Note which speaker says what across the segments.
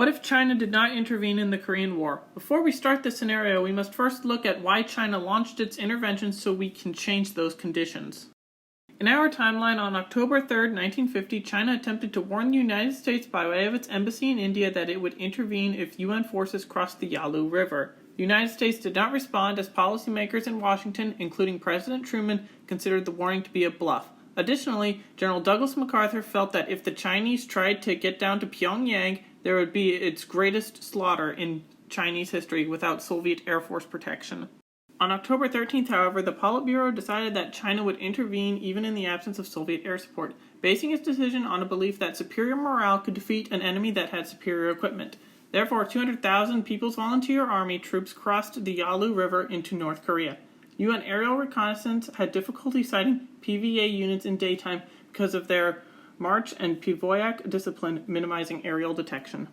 Speaker 1: What if China did not intervene in the Korean War? Before we start this scenario, we must first look at why China launched its intervention so we can change those conditions. In our timeline, on October 3, 1950, China attempted to warn the United States by way of its embassy in India that it would intervene if UN forces crossed the Yalu River. The United States did not respond as policymakers in Washington, including President Truman, considered the warning to be a bluff. Additionally, General Douglas MacArthur felt that if the Chinese tried to get down to Pyongyang, there would be its greatest slaughter in Chinese history without Soviet Air Force protection. On October 13th, however, the Politburo decided that China would intervene even in the absence of Soviet air support, basing its decision on a belief that superior morale could defeat an enemy that had superior equipment. Therefore, 200,000 People's Volunteer Army troops crossed the Yalu River into North Korea. UN aerial reconnaissance had difficulty sighting PVA units in daytime because of their march and PVOIAC discipline minimizing aerial detection.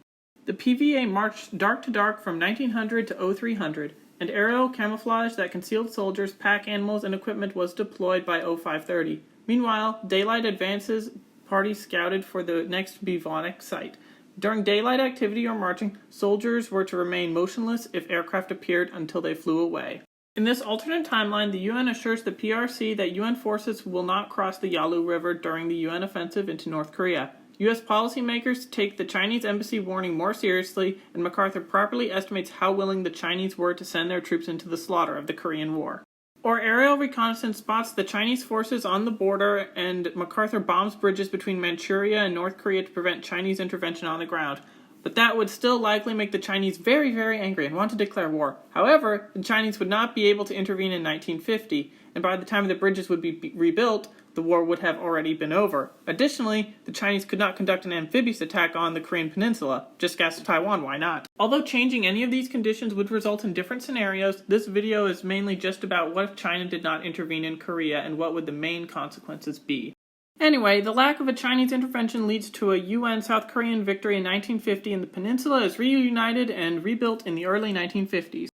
Speaker 1: The PVA marched dark to dark from 1900 to 0300, and aerial camouflage that concealed soldiers, pack animals, and equipment was deployed by 0530. Meanwhile, daylight advances parties scouted for the next bivouac site. During daylight activity or marching, soldiers were to remain motionless if aircraft appeared until they flew away. In this alternate timeline, the UN assures the PRC that UN forces will not cross the Yalu River during the UN offensive into North Korea. U.S. policymakers take the Chinese embassy warning more seriously, and MacArthur properly estimates how willing the Chinese were to send their troops into the slaughter of the Korean War. Or aerial reconnaissance spots the Chinese forces on the border, and MacArthur bombs bridges between Manchuria and North Korea to prevent Chinese intervention on the ground. But that would still likely make the Chinese very, very angry and want to declare war. However, the Chinese would not be able to intervene in 1950, and by the time the bridges would be rebuilt, the war would have already been over. Additionally, the Chinese could not conduct an amphibious attack on the Korean peninsula. Just gas Taiwan, why not? Although changing any of these conditions would result in different scenarios, this video is mainly just about what if China did not intervene in Korea and what would the main consequences be. Anyway, the lack of a Chinese intervention leads to a UN South Korean victory in 1950, and the peninsula is reunited and rebuilt in the early 1950s.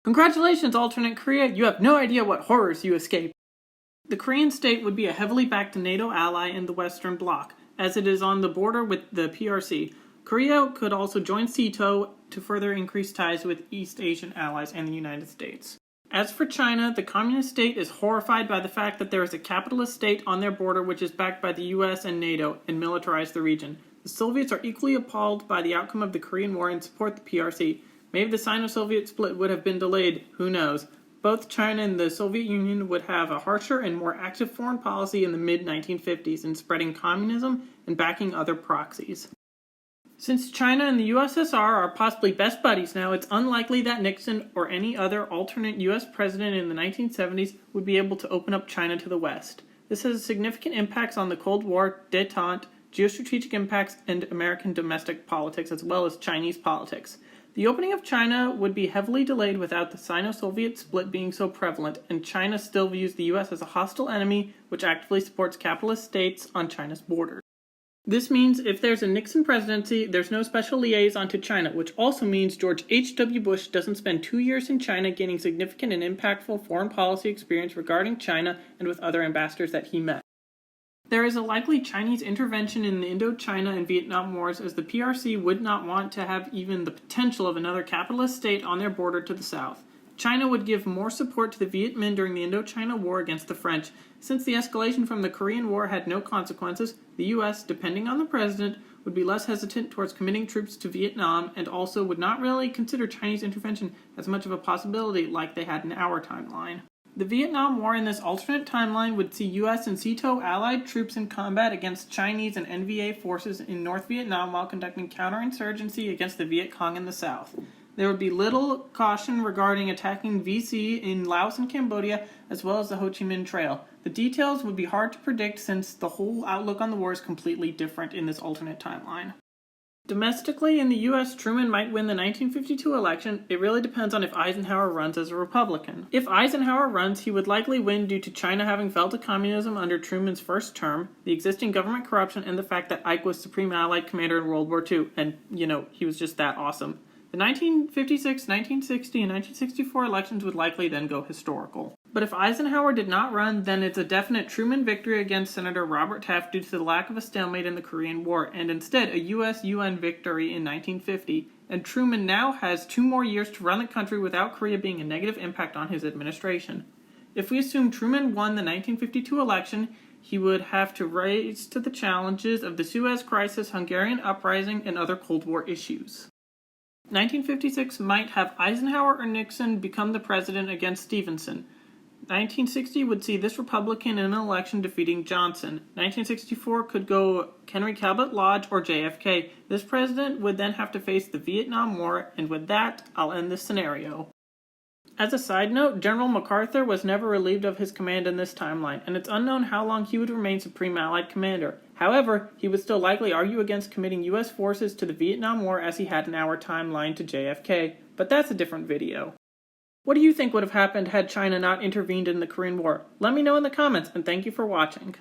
Speaker 1: Congratulations, alternate Korea! You have no idea what horrors you escaped. The Korean state would be a heavily backed NATO ally in the Western Bloc, as it is on the border with the PRC. Korea could also join SEATO to further increase ties with East Asian allies and the United States. As for China, the communist state is horrified by the fact that there is a capitalist state on their border which is backed by the US and NATO and militarized the region. The Soviets are equally appalled by the outcome of the Korean War and support the PRC. Maybe the Sino-Soviet split would have been delayed, who knows. Both China and the Soviet Union would have a harsher and more active foreign policy in the mid-1950s in spreading communism and backing other proxies. Since China and the USSR are possibly best buddies now, it's unlikely that Nixon or any other alternate US president in the 1970s would be able to open up China to the West. This has significant impacts on the Cold War, détente, geostrategic impacts, and American domestic politics as well as Chinese politics. The opening of China would be heavily delayed without the Sino-Soviet split being so prevalent, and China still views the US as a hostile enemy which actively supports capitalist states on China's borders. This means if there's a Nixon presidency, there's no special liaison to China, which also means George H.W. Bush doesn't spend 2 years in China gaining significant and impactful foreign policy experience regarding China and with other ambassadors that he met. There is a likely Chinese intervention in the Indochina and Vietnam Wars, as the PRC would not want to have even the potential of another capitalist state on their border to the south. China would give more support to the Viet Minh during the Indochina War against the French. Since the escalation from the Korean War had no consequences, the US, depending on the president, would be less hesitant towards committing troops to Vietnam and also would not really consider Chinese intervention as much of a possibility like they had in our timeline. The Vietnam War in this alternate timeline would see US and SEATO allied troops in combat against Chinese and NVA forces in North Vietnam while conducting counterinsurgency against the Viet Cong in the south. There would be little caution regarding attacking VC in Laos and Cambodia, as well as the Ho Chi Minh Trail. The details would be hard to predict since the whole outlook on the war is completely different in this alternate timeline. Domestically, in the U.S., Truman might win the 1952 election. It really depends on if Eisenhower runs as a Republican. If Eisenhower runs, he would likely win due to China having fell to communism under Truman's first term, the existing government corruption, and the fact that Ike was Supreme Allied Commander in World War II, and, he was just that awesome. The 1956, 1960, and 1964 elections would likely then go historical. But if Eisenhower did not run, then it's a definite Truman victory against Senator Robert Taft due to the lack of a stalemate in the Korean War, and instead a US-UN victory in 1950, and Truman now has 2 more years to run the country without Korea being a negative impact on his administration. If we assume Truman won the 1952 election, he would have to rise to the challenges of the Suez Crisis, Hungarian uprising, and other Cold War issues. 1956 might have Eisenhower or Nixon become the president against Stevenson. 1960 would see this Republican in an election defeating Johnson. 1964 could go Henry Cabot Lodge or JFK. This president would then have to face the Vietnam War, and with that, I'll end this scenario. As a side note, General MacArthur was never relieved of his command in this timeline, and it's unknown how long he would remain Supreme Allied Commander. However, he would still likely argue against committing U.S. forces to the Vietnam War as he had in our timeline to JFK, but that's a different video. What do you think would have happened had China not intervened in the Korean War? Let me know in the comments, and thank you for watching.